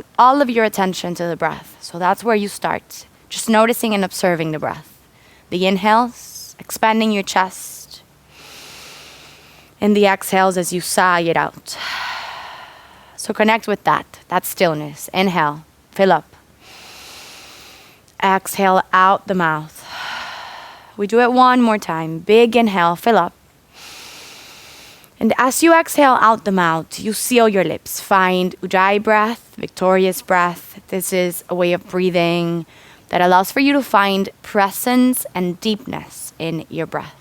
bring all of your attention to the breath. So that's where you start. Just noticing and observing the breath. The inhales, expanding your chest. And the exhales as you sigh it out. So connect with that stillness. Inhale, fill up. Exhale out the mouth. We do it one more time. Big inhale, fill up. And as you exhale out the mouth, you seal your lips. Find Ujjayi breath, victorious breath. This is a way of breathing that allows for you to find presence and deepness in your breath.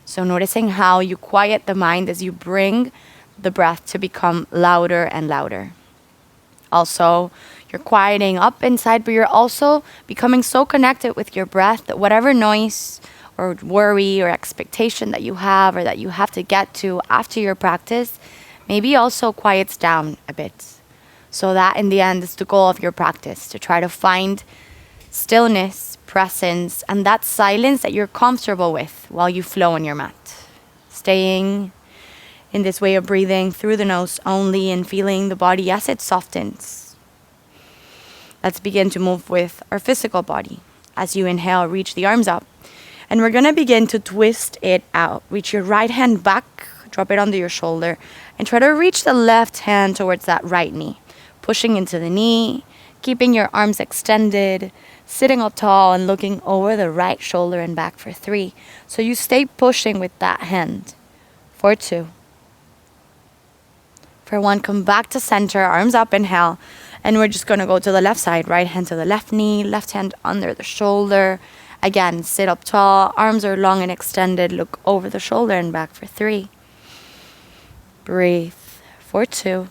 So noticing how you quiet the mind as you bring the breath to become louder and louder. Also, you're quieting up inside, but you're also becoming so connected with your breath that whatever noise or worry or expectation that you have or that you have to get to after your practice maybe also quiets down a bit. So that in the end is the goal of your practice, to try to find stillness, presence, and that silence that you're comfortable with while you flow on your mat. Staying in this way of breathing through the nose only and feeling the body as it softens. Let's begin to move with our physical body. As you inhale, reach the arms up. And we're going to begin to twist it out. Reach your right hand back, drop it under your shoulder, and try to reach the left hand towards that right knee. Pushing into the knee, keeping your arms extended, sitting up tall and looking over the right shoulder and back for 3. So you stay pushing with that hand. For 2. For 1, come back to center, arms up, inhale. And we're just going to go to the left side, right hand to the left knee, left hand under the shoulder. Again, sit up tall, arms are long and extended, look over the shoulder and back for 3. Breathe for 2.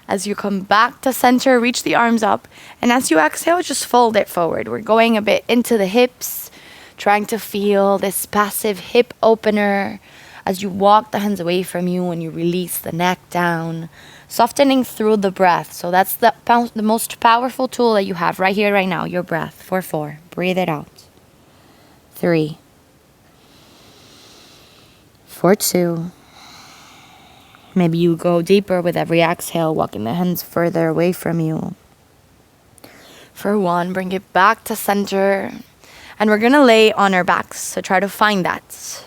As you come back to center, reach the arms up. And as you exhale, just fold it forward. We're going a bit into the hips, trying to feel this passive hip opener as you walk the hands away from you and you release the neck down, softening through the breath. So that's the most powerful tool that you have right here, right now, your breath. For 4, breathe it out. 3. For 2. Maybe you go deeper with every exhale, walking the hands further away from you. For 1, bring it back to center. And we're going to lay on our backs. So try to find that.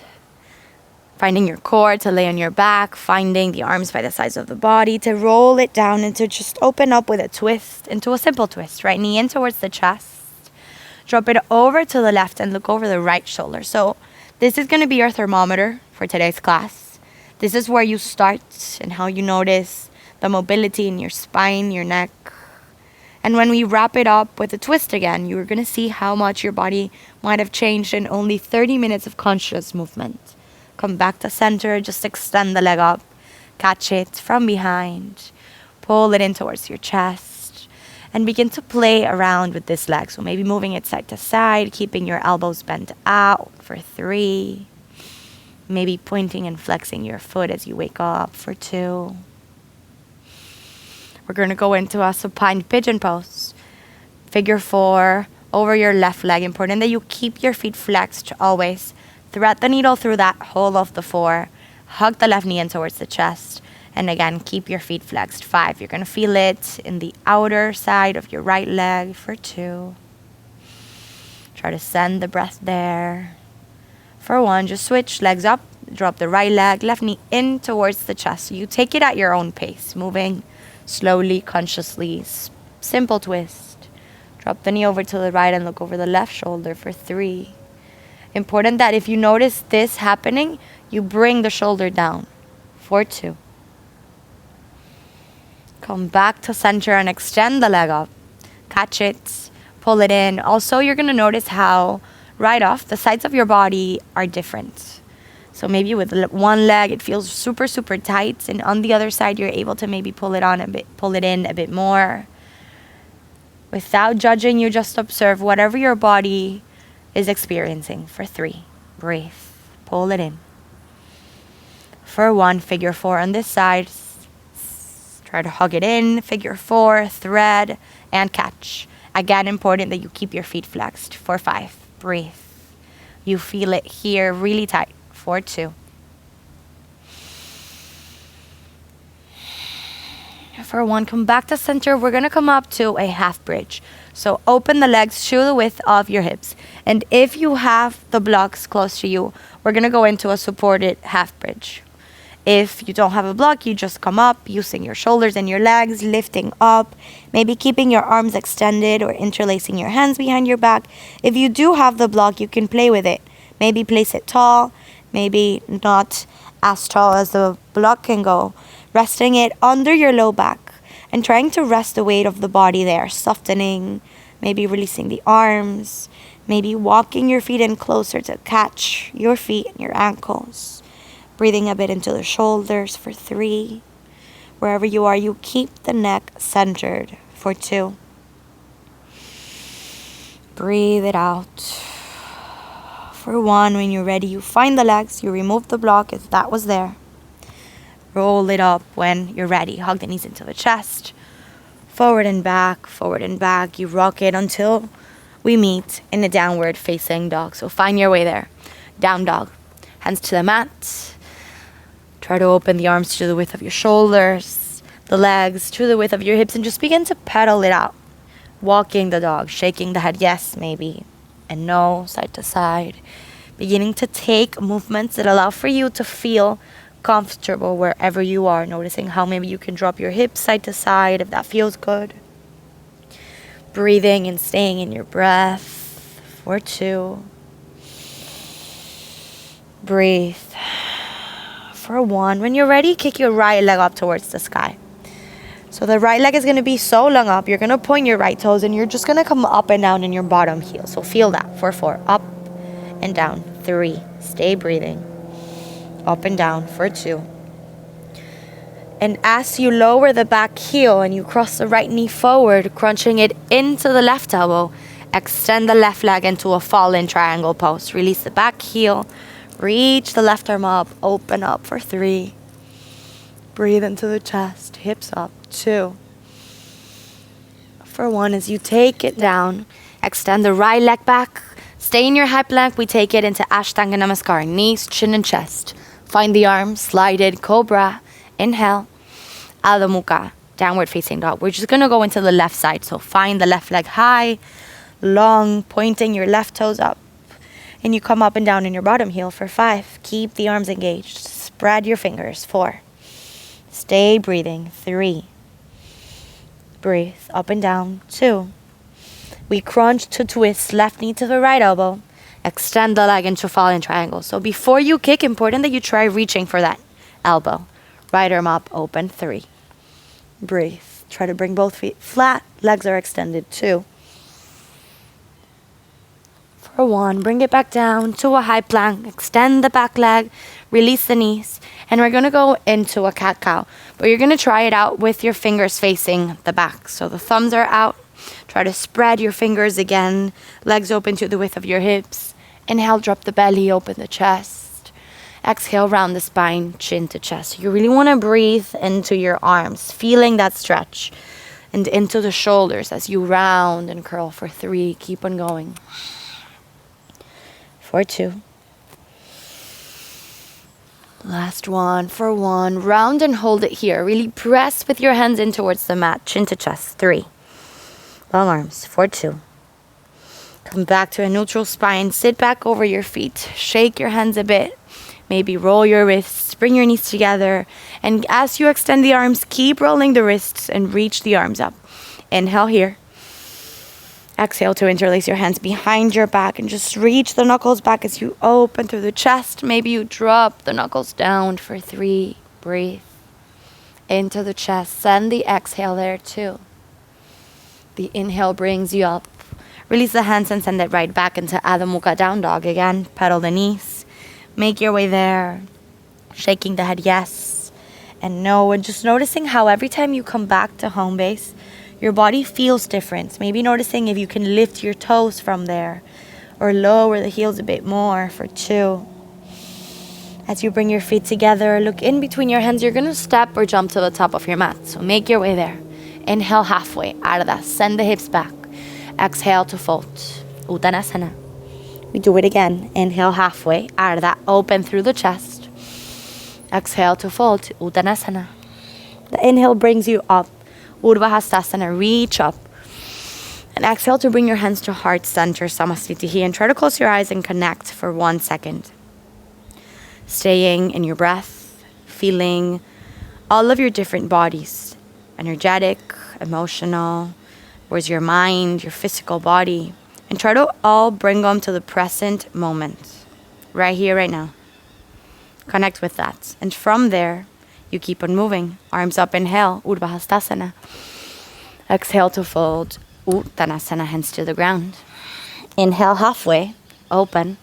Finding your core to lay on your back, finding the arms by the sides of the body, to roll it down and to just open up with a twist, into a simple twist. Right knee in towards the chest. Drop it over to the left and look over the right shoulder. So this is going to be your thermometer for today's class. This is where you start and how you notice the mobility in your spine, your neck. And when we wrap it up with a twist again, you're going to see how much your body might have changed in only 30 minutes of conscious movement. Come back to center, just extend the leg up, catch it from behind, pull it in towards your chest, and begin to play around with this leg. So maybe moving it side to side, keeping your elbows bent out for 3. Maybe pointing and flexing your foot as you wake up for 2. We're going to go into a supine pigeon pose. Figure 4, over your left leg. Important that you keep your feet flexed always. Thread the needle through that hole of the 4. Hug the left knee in towards the chest. And again, keep your feet flexed. 5. You're going to feel it in the outer side of your right leg for 2. Try to send the breath there. For 1, just switch legs up. Drop the right leg, left knee in towards the chest. You take it at your own pace. Moving slowly, consciously. Simple twist. Drop the knee over to the right and look over the left shoulder for 3. Important that if you notice this happening, you bring the shoulder down. For 2. Come back to center and extend the leg up. Catch it. Pull it in. Also, you're going to notice how right off the sides of your body are different. So maybe with one leg it feels super, super tight. And on the other side, you're able to maybe pull it in a bit more. Without judging, you just observe whatever your body is experiencing. For 3, breathe, pull it in. For 1, figure 4 on this side. Try to hug it in. Figure 4, thread, and catch. Again, important that you keep your feet flexed. For 5, breathe. You feel it here really tight. For 2. For one, come back to center. We're going to come up to a half bridge. So open the legs to the width of your hips. And if you have the blocks close to you, we're going to go into a supported half bridge. If you don't have a block, you just come up using your shoulders and your legs, lifting up, maybe keeping your arms extended or interlacing your hands behind your back. If you do have the block, you can play with it. Maybe place it tall, maybe not as tall as the block can go. Resting it under your low back and trying to rest the weight of the body there, softening, maybe releasing the arms, maybe walking your feet in closer to catch your feet and your ankles. Breathing a bit into the shoulders for 3. Wherever you are, you keep the neck centered for 2. Breathe it out. For 1, when you're ready, you find the legs, you remove the block if that was there. Roll it up when you're ready. Hug the knees into the chest. Forward and back, forward and back. You rock it until we meet in a downward facing dog. So find your way there. Down dog. Hands to the mat. Try to open the arms to the width of your shoulders, the legs to the width of your hips, and just begin to pedal it out. Walking the dog, shaking the head yes, maybe, and no, side to side. Beginning to take movements that allow for you to feel comfortable wherever you are. Noticing how maybe you can drop your hips side to side if that feels good. Breathing and staying in your breath for 2. Breathe. For 1, when you're ready, kick your right leg up towards the sky. So the right leg is going to be so long up, you're going to point your right toes and you're just going to come up and down in your bottom heel. So feel that for 4, up and down, 3, stay breathing, up and down for 2. And as you lower the back heel and you cross the right knee forward, crunching it into the left elbow, extend the left leg into a fallen triangle pose. Release the back heel. Reach the left arm up, open up for 3. Breathe into the chest, hips up, 2. For 1, as you take it down, extend the right leg back. Stay in your high plank, we take it into Ashtanga Namaskar, knees, chin and chest. Find the arms, slided, cobra, inhale, Adho Mukha, downward facing dog. We're just gonna go into the left side, so find the left leg high, long, pointing your left toes up. And you come up and down in your bottom heel for 5. Keep the arms engaged. Spread your fingers. 4. Stay breathing. 3. Breathe up and down. 2. We crunch to twist. Left knee to the right elbow. Extend the leg into fallen triangle. So before you kick, important that you try reaching for that elbow. Right arm up. Open. 3. Breathe. Try to bring both feet flat. Legs are extended. 2. For 1, bring it back down to a high plank. Extend the back leg, release the knees, and we're going to go into a cat-cow. But you're going to try it out with your fingers facing the back. So the thumbs are out. Try to spread your fingers again. Legs open to the width of your hips. Inhale, drop the belly, open the chest. Exhale, round the spine, chin to chest. You really want to breathe into your arms, feeling that stretch. And into the shoulders as you round and curl for 3. Keep on going. For 2. Last one for 1. Round and hold it here. Really press with your hands in towards the mat. Chin to chest. 3. Long arms. For 2. Come back to a neutral spine. Sit back over your feet. Shake your hands a bit. Maybe roll your wrists. Bring your knees together. And as you extend the arms, keep rolling the wrists and reach the arms up. Inhale here. Exhale to interlace your hands behind your back and just reach the knuckles back as you open through the chest. Maybe you drop the knuckles down for 3. Breathe into the chest. Send the exhale there too. The inhale brings you up. Release the hands and send it right back into Adho Mukha, down dog again. Pedal the knees. Make your way there. Shaking the head yes and no. And just noticing how every time you come back to home base, your body feels different. Maybe noticing if you can lift your toes from there or lower the heels a bit more for 2. As you bring your feet together, look in between your hands. You're going to step or jump to the top of your mat. So make your way there. Inhale halfway, Ardha. Send the hips back. Exhale to fold. Uttanasana. We do it again. Inhale halfway, Ardha. Open through the chest. Exhale to fold. Uttanasana. The inhale brings you up. Urdhva Hastasana, reach up. And exhale to bring your hands to heart center, Samasthiti. And try to close your eyes and connect for 1 second. Staying in your breath, feeling all of your different bodies. Energetic, emotional, where's your mind, your physical body. And try to all bring them to the present moment. Right here, right now. Connect with that. And from there, you keep on moving. Arms up, inhale, Urdhva Hastasana. Exhale to fold. Uttanasana, hands to the ground. Inhale halfway, open.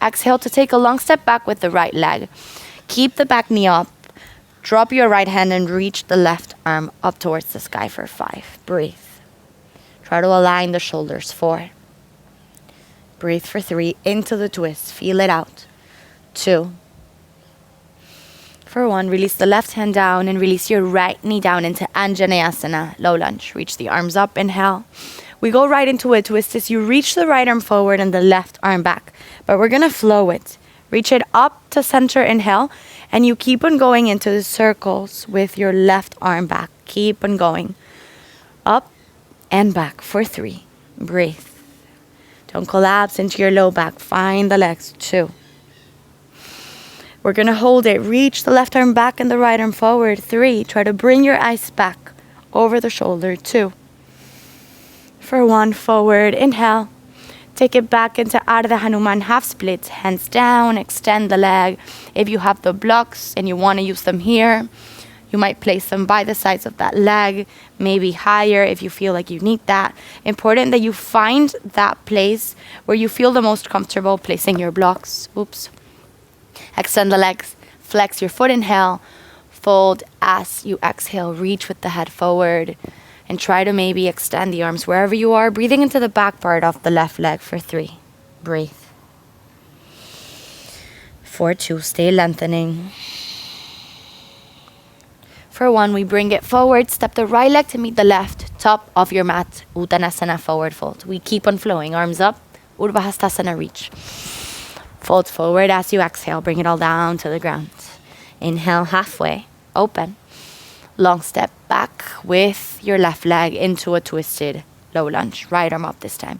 Exhale to take a long step back with the right leg. Keep the back knee up. Drop your right hand and reach the left arm up towards the sky for 5. Breathe. Try to align the shoulders. 4. Breathe for 3. Into the twist. Feel it out. 2. For 1, release the left hand down and release your right knee down into Anjaneyasana, low lunge. Reach the arms up, inhale. We go right into a twist as you reach the right arm forward and the left arm back. But we're going to flow it. Reach it up to center, inhale. And you keep on going into the circles with your left arm back. Keep on going. Up and back for 3. Breathe. Don't collapse into your low back. Find the legs. 2. We're going to hold it. Reach the left arm back and the right arm forward. 3. Try to bring your eyes back over the shoulder. 2. For 1, forward. Inhale. Take it back into Ardha Hanuman half split. Hands down. Extend the leg. If you have the blocks and you want to use them here, you might place them by the sides of that leg. Maybe higher if you feel like you need that. Important that you find that place where you feel the most comfortable placing your blocks. Oops. Extend the legs, flex your foot, inhale, fold as you exhale, reach with the head forward, and try to maybe extend the arms wherever you are, breathing into the back part of the left leg for 3. Breathe. For 2, stay lengthening. For 1, we bring it forward, step the right leg to meet the left, top of your mat, Uttanasana, forward fold. We keep on flowing, arms up, Urdhva Hastasana, reach. Fold forward as you exhale. Bring it all down to the ground. Inhale halfway. Open. Long step back with your left leg into a twisted low lunge. Right arm up this time.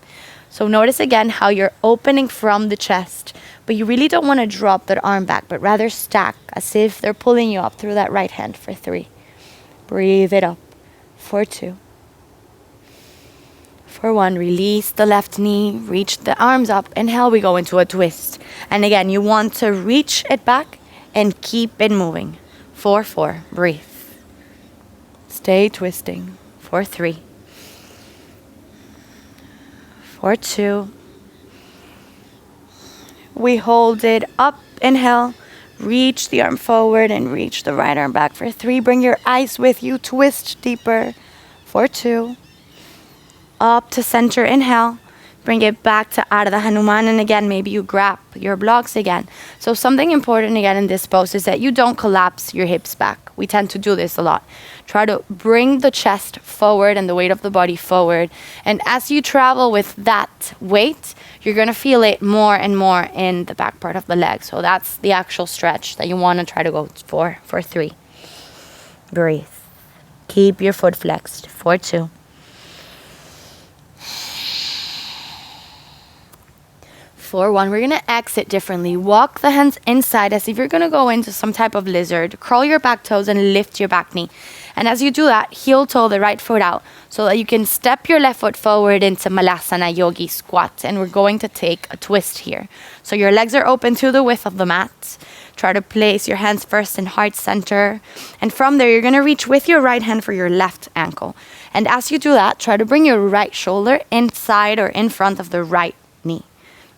So notice again how you're opening from the chest, but you really don't want to drop that arm back, but rather stack as if they're pulling you up through that right hand for 3. Breathe it up. For 2. For 1, release the left knee, reach the arms up. Inhale, we go into a twist. And again, you want to reach it back and keep it moving. For 4, breathe. Stay twisting. For 3. For 2. We hold it up, inhale. Reach the arm forward and reach the right arm back for 3. Bring your eyes with you, twist deeper. For 2. Up to center, inhale. Bring it back to Ardha Hanuman, and again, maybe you grab your blocks again. So something important again in this pose is that you don't collapse your hips back. We tend to do this a lot. Try to bring the chest forward and the weight of the body forward. And as you travel with that weight, you're going to feel it more and more in the back part of the leg. So that's the actual stretch that you want to try to go for 3. Breathe. Keep your foot flexed. For 2. For 1, we're going to exit differently. Walk the hands inside as if you're going to go into some type of lizard. Curl your back toes and lift your back knee. And as you do that, heel toe the right foot out so that you can step your left foot forward into Malasana Yogi squat. And we're going to take a twist here. So your legs are open to the width of the mat. Try to place your hands first in heart center. And from there, you're going to reach with your right hand for your left ankle. And as you do that, try to bring your right shoulder inside or in front of the right knee.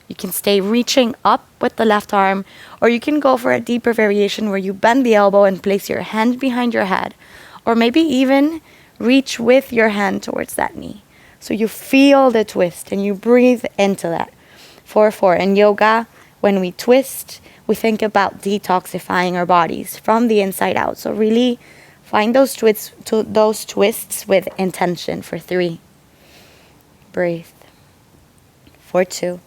You can stay reaching up with the left arm, or you can go for a deeper variation where you bend the elbow and place your hand behind your head, or maybe even reach with your hand towards that knee. So you feel the twist and you breathe into that. 4. In yoga, when we twist, we think about detoxifying our bodies from the inside out. So really find those twists with intention. For 3. Breathe. For 2.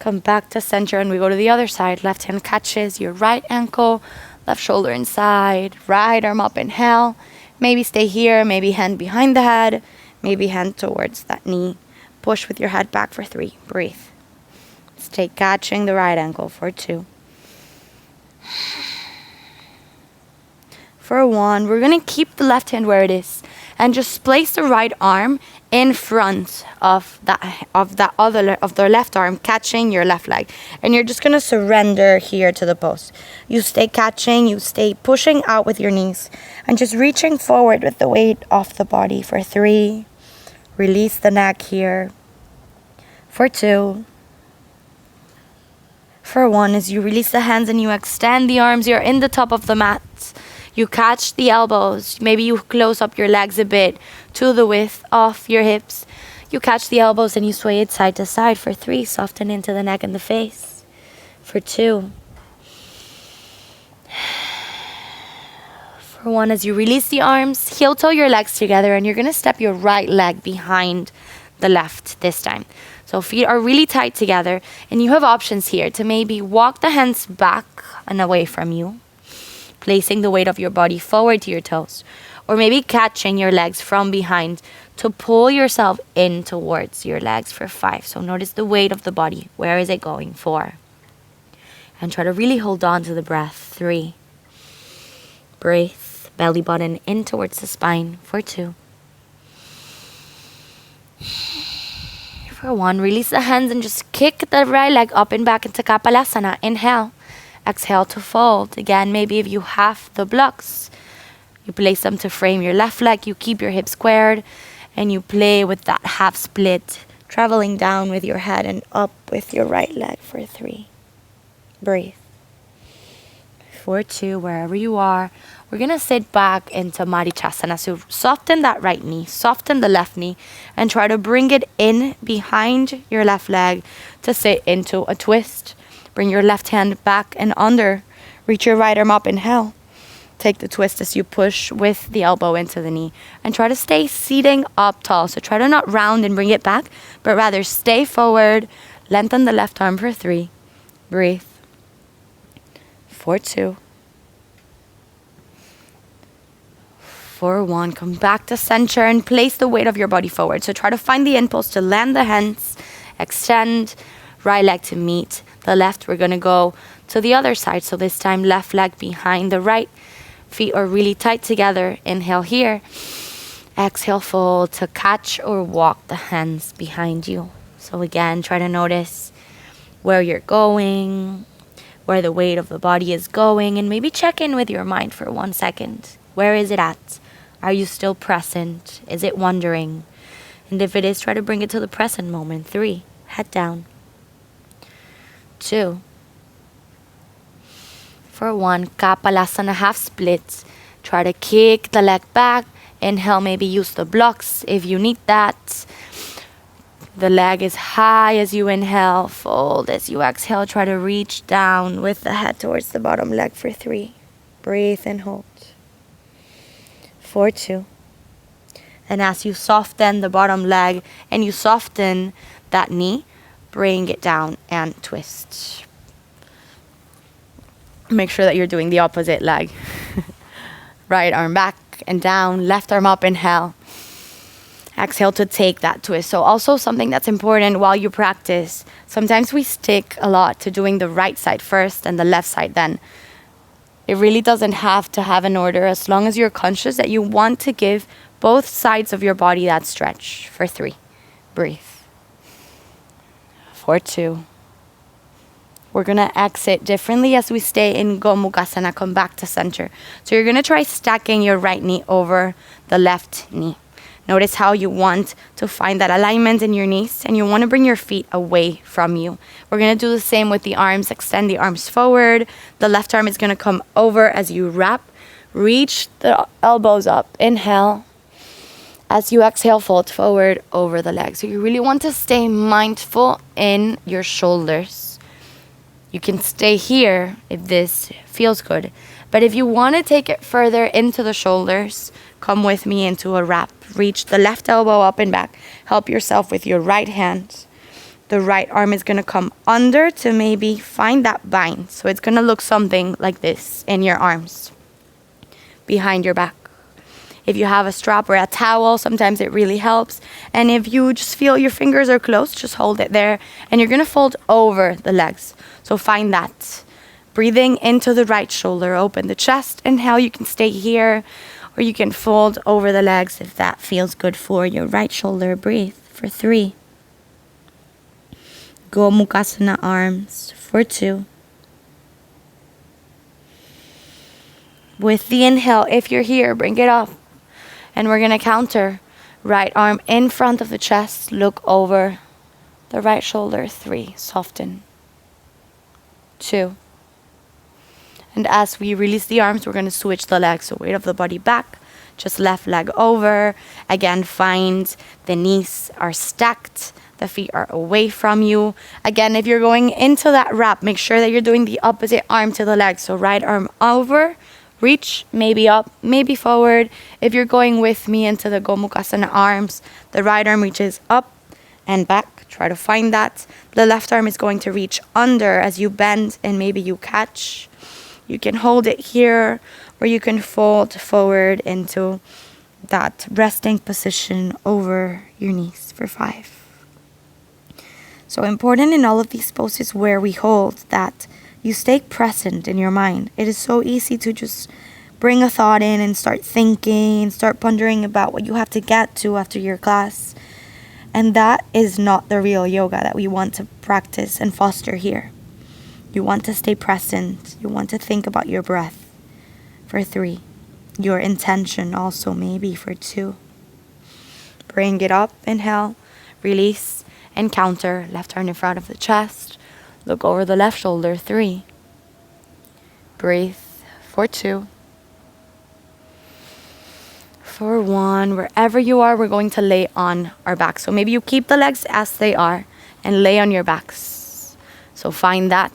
Come back to center and we go to the other side. Left hand catches your right ankle, left shoulder inside, right arm up, inhale. maybe stay here, maybe hand behind the head, maybe hand towards that knee. Push with your head back for 3. Breathe. Stay catching the right ankle for 2. For 1, we're going to keep the left hand where it is and just place the right arm in front of the left arm, catching your left leg. And you're just going to surrender here to the pose. You stay catching, you stay pushing out with your knees and just reaching forward with the weight off the body for 3. Release the neck here. For 2. For 1, as you release the hands and you extend the arms, you're in the top of the mat. You catch the elbows. Maybe you close up your legs a bit to the width of your hips. You catch the elbows and you sway it side to side for 3. Soften into the neck and the face. For 2. For 1, as you release the arms, heel toe your legs together and you're going to step your right leg behind the left this time. So feet are really tight together and you have options here to maybe walk the hands back and away from you, placing the weight of your body forward to your toes, or maybe catching your legs from behind to pull yourself in towards your legs for 5. So notice the weight of the body. Where is it going? 4. And try to really hold on to the breath. 3. Breathe. Belly button in towards the spine for 2. For 1, release the hands and just kick the right leg up and back into Kapalasana. Inhale. Exhale to fold. Again, maybe if you have the blocks, you place them to frame your left leg. You keep your hips squared and you play with that half split, traveling down with your head and up with your right leg for 3. Breathe. For 2, wherever you are, we're going to sit back into Marichasana. So soften that right knee, soften the left knee, and try to bring it in behind your left leg to sit into a twist. Bring your left hand back and under. Reach your right arm up. Inhale. Take the twist as you push with the elbow into the knee. And try to stay seating up tall. So try to not round and bring it back, but rather stay forward. Lengthen the left arm for 3. Breathe. For 2. For 1, come back to center and place the weight of your body forward. So try to find the impulse to land the hands, extend, right leg to meet the left. We're going to go to the other side. So this time, left leg behind the right. Feet are really tight together. Inhale here. Exhale, fold to catch or walk the hands behind you. So again, try to notice where you're going, where the weight of the body is going, and maybe check in with your mind for 1 second. Where is it at? Are you still present? Is it wandering? And if it is, try to bring it to the present moment. 3, head down. 2. For 1, Kapalasana half splits. Try to kick the leg back. Inhale, maybe use the blocks if you need that. The leg is high as you inhale. Fold as you exhale. Try to reach down with the head towards the bottom leg for 3. Breathe and hold. For 2. And as you soften the bottom leg and you soften that knee, bring it down and twist. Make sure that you're doing the opposite leg. Right arm back and down, left arm up, inhale. Exhale to take that twist. So also something that's important while you practice, sometimes we stick a lot to doing the right side first and the left side then. It really doesn't have to have an order as long as you're conscious that you want to give both sides of your body that stretch. For 3, breathe. For 2. We're going to exit differently as we stay in Gomukhasana, come back to center. So you're going to try stacking your right knee over the left knee. Notice how you want to find that alignment in your knees and you want to bring your feet away from you. We're going to do the same with the arms. Extend the arms forward. The left arm is going to come over as you wrap. Reach the elbows up. Inhale. As you exhale, fold forward over the legs. So you really want to stay mindful in your shoulders. You can stay here if this feels good. But if you want to take it further into the shoulders, come with me into a wrap. Reach the left elbow up and back. Help yourself with your right hand. The right arm is going to come under to maybe find that bind. So it's going to look something like this in your arms, behind your back. If you have a strap or a towel, sometimes it really helps. And if you just feel your fingers are close, just hold it there. And you're gonna fold over the legs. So find that. Breathing into the right shoulder, open the chest. Inhale, you can stay here, or you can fold over the legs if that feels good for your right shoulder. Breathe for 3. Gomukhasana arms for 2. With the inhale, if you're here, bring it up. And we're gonna counter. Right arm in front of the chest, look over the right shoulder. 3, soften. 2. And as we release the arms, we're going to switch the legs. So weight of the body back, just left leg over. Again, find the knees are stacked, the feet are away from you. Again, if you're going into that wrap, make sure that you're doing the opposite arm to the leg. So right arm over, reach, maybe up, maybe forward. If you're going with me into the Gomukhasana arms, the right arm reaches up and back. Try to find that. The left arm is going to reach under as you bend and maybe you catch. You can hold it here, or you can fold forward into that resting position over your knees for 5. So important in all of these poses where we hold that you stay present in your mind. It is so easy to just bring a thought in and start thinking, start pondering about what you have to get to after your class. And that is not the real yoga that we want to practice and foster here. You want to stay present. You want to think about your breath for 3. Your intention also maybe for 2. Bring it up, inhale, release, and counter. Left arm in front of the chest. Look over the left shoulder, 3. Breathe for 2. For 1, wherever you are, we're going to lay on our back. So maybe you keep the legs as they are and lay on your backs. So find that.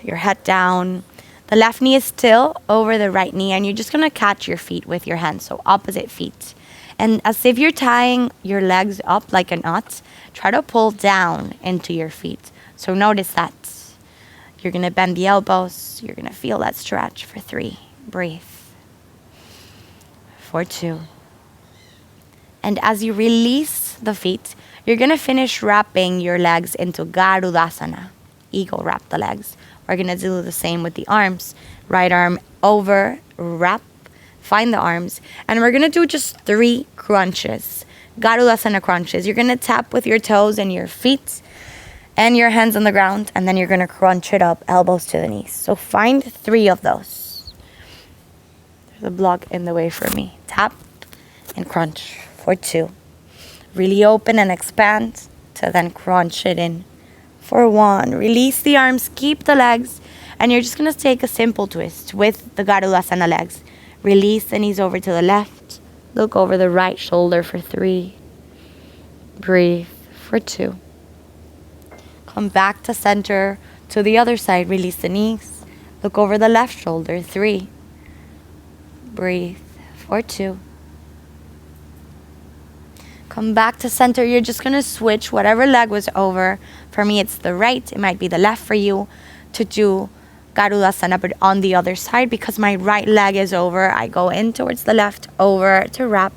Your head down. The left knee is still over the right knee, and you're just going to catch your feet with your hands. So opposite feet. And as if you're tying your legs up like a knot, try to pull down into your feet. So notice that. You're going to bend the elbows. You're going to feel that stretch for 3. Breathe. For 2. And as you release the feet, you're going to finish wrapping your legs into Garudasana. Eagle wrap the legs. We're going to do the same with the arms. Right arm over, wrap, find the arms. And we're going to do just 3 crunches. Garudasana crunches. You're going to tap with your toes and your feet and your hands on the ground. And then you're going to crunch it up, elbows to the knees. So find 3 of those. There's a block in the way for me. Tap and crunch for 2. Really open and expand to then crunch it in for 1. Release the arms, keep the legs, and you're just going to take a simple twist with the Garudasana legs. Release the knees over to the left. Look over the right shoulder for 3. Breathe for 2. Come back to center to the other side. Release the knees. Look over the left shoulder. 3. Breathe for 2. Come back to center. You're just going to switch whatever leg was over. For me, it's the right. It might be the left for you to do Garudasana, but on the other side, because my right leg is over, I go in towards the left, over to wrap.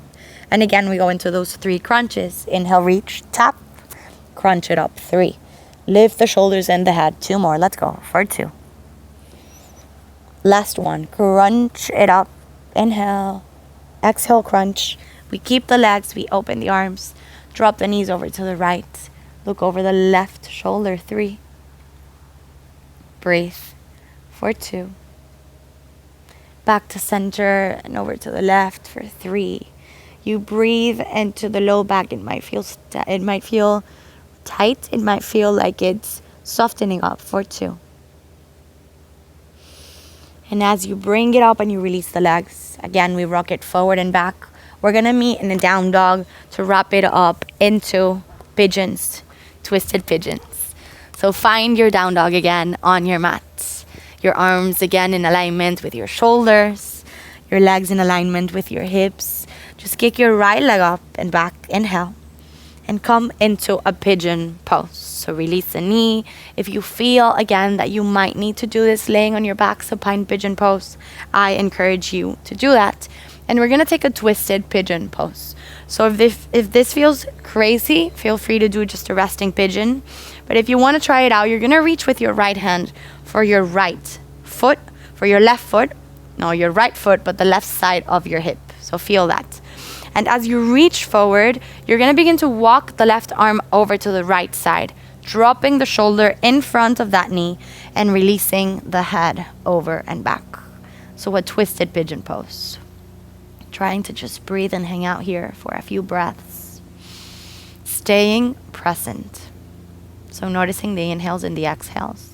And again, we go into those 3 crunches. Inhale, reach, tap, crunch it up. 3. Lift the shoulders and the head. 2 more. Let's go for 2. Last one. Crunch it up. Inhale. Exhale, crunch. We keep the legs. We open the arms. Drop the knees over to the right. Look over the left shoulder. 3. Breathe for 2. Back to center and over to the left for 3. You breathe into the low back. It might feel tight. It might feel like it's softening up for 2. And as you bring it up and you release the legs, again, we rock it forward and back. We're going to meet in a down dog to wrap it up into pigeons, twisted pigeons. So find your down dog again on your mat. Your arms again in alignment with your shoulders. Your legs in alignment with your hips. Just kick your right leg up and back. Inhale. And come into a pigeon pose. So release the knee. If you feel, again, that you might need to do this laying on your back, supine pigeon pose, I encourage you to do that. And we're going to take a twisted pigeon pose. So if this feels crazy, feel free to do just a resting pigeon. But if you want to try it out, you're going to reach with your right hand for your right foot, for your left foot. No, your right foot, but the left side of your hip. So feel that. And as you reach forward, you're going to begin to walk the left arm over to the right side, dropping the shoulder in front of that knee and releasing the head over and back. So a twisted pigeon pose. Trying to just breathe and hang out here for a few breaths. Staying present. So noticing the inhales and the exhales.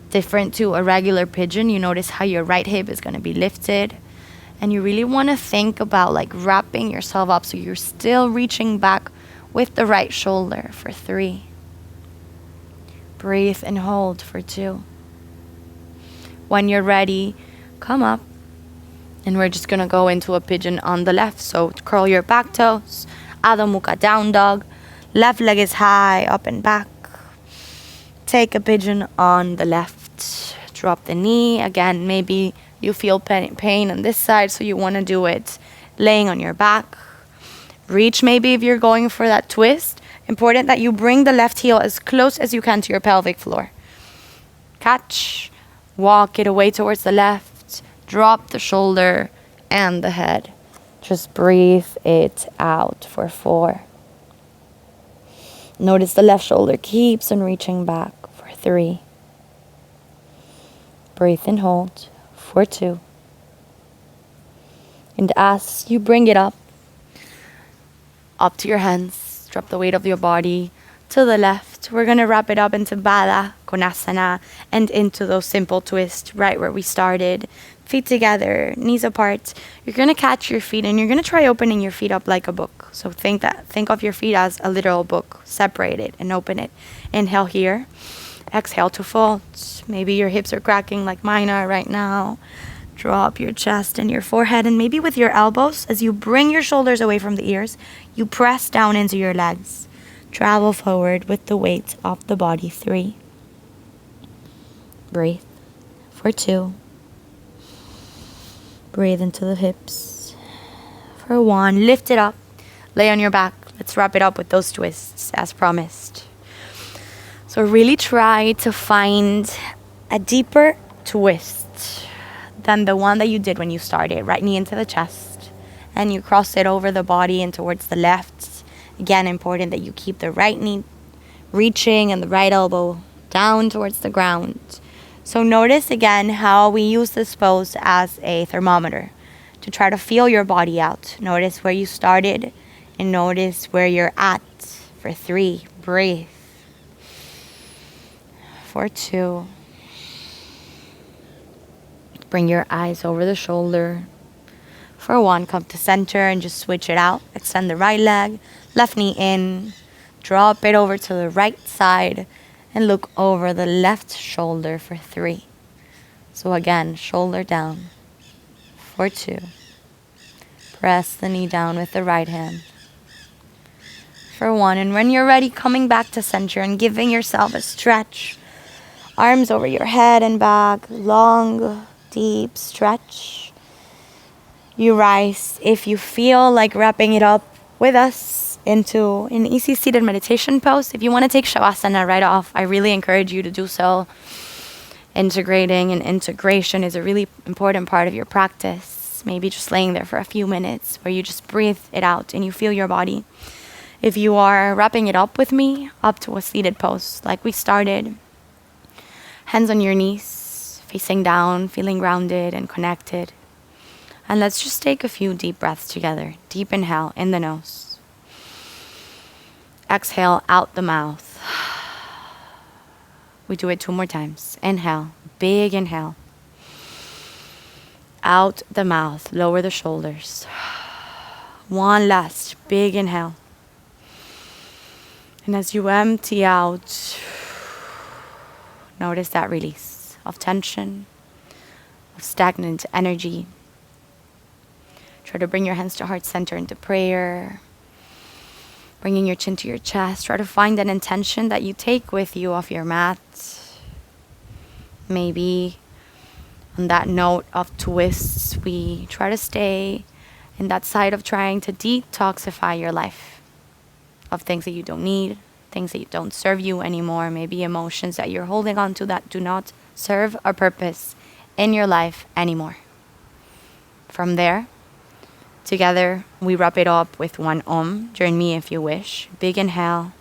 Different to a regular pigeon, you notice how your right hip is going to be lifted. And you really want to think about like wrapping yourself up so you're still reaching back with the right shoulder for 3. Breathe and hold for 2. When you're ready, come up. And we're just going to go into a pigeon on the left. So curl your back toes. Adho Mukha, down dog. Left leg is high, up and back. Take a pigeon on the left. Drop the knee. Again, maybe you feel pain on this side, so you want to do it laying on your back. Reach maybe if you're going for that twist. Important that you bring the left heel as close as you can to your pelvic floor. Catch. Walk it away towards the left. Drop the shoulder and the head. Just breathe it out for 4. Notice the left shoulder keeps on reaching back for 3. Breathe and hold for 2. And as you bring it up to your hands, drop the weight of your body to the left. We're going to wrap it up into Baddha Konasana and into those simple twists right where we started. Feet together, knees apart. You're going to catch your feet and you're going to try opening your feet up like a book. So think of your feet as a literal book. Separate it and open it. Inhale here. Exhale to fold. Maybe your hips are cracking like mine are right now. Drop your chest and your forehead, and maybe with your elbows, as you bring your shoulders away from the ears, you press down into your legs. Travel forward with the weight of the body. 3. Breathe for 2. Breathe into the hips for 1. Lift it up. Lay on your back. Let's wrap it up with those twists as promised. So really try to find a deeper twist than the one that you did when you started. Right knee into the chest. And you cross it over the body and towards the left. Again, important that you keep the right knee reaching and the right elbow down towards the ground. So notice again how we use this pose as a thermometer to try to feel your body out. Notice where you started and notice where you're at for 3. Breathe. For 2. Bring your eyes over the shoulder. For 1, come to center and just switch it out. Extend the right leg, left knee in. Drop it over to the right side. And look over the left shoulder for 3. So again, shoulder down for 2. Press the knee down with the right hand for 1. And when you're ready, coming back to center and giving yourself a stretch. Arms over your head and back. Long, deep stretch. You rise. If you feel like wrapping it up with us into an easy seated meditation pose. If you want to take Shavasana right off, I really encourage you to do so. Integrating and integration is a really important part of your practice. Maybe just laying there for a few minutes where you just breathe it out and you feel your body. If you are wrapping it up with me, up to a seated pose like we started. Hands on your knees, facing down, feeling grounded and connected. And let's just take a few deep breaths together. Deep inhale in the nose. Exhale out the mouth. We do it 2 more times. Inhale, big inhale. Out the mouth, lower the shoulders. 1 last big inhale. And as you empty out, notice that release of tension, of stagnant energy. Try to bring your hands to heart center into prayer. Bringing your chin to your chest. Try to find an intention that you take with you off your mat. Maybe On that note of twists, we try to stay in that side of trying to detoxify your life of things that you don't need, things that don't serve you anymore, maybe emotions that you're holding on to that do not serve a purpose in your life anymore. From there, together, we wrap it up with one Join me if you wish. Big inhale.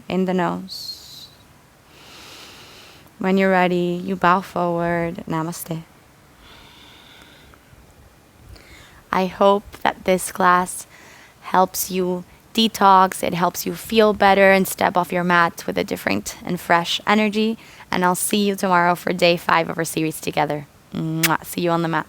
In the nose. When you're ready, you bow forward. Namaste. I hope that this class helps you detox. It helps you feel better and step off your mat with a different and fresh energy. And I'll see you tomorrow for day 5 of our series together. Mwah. See you on the mat.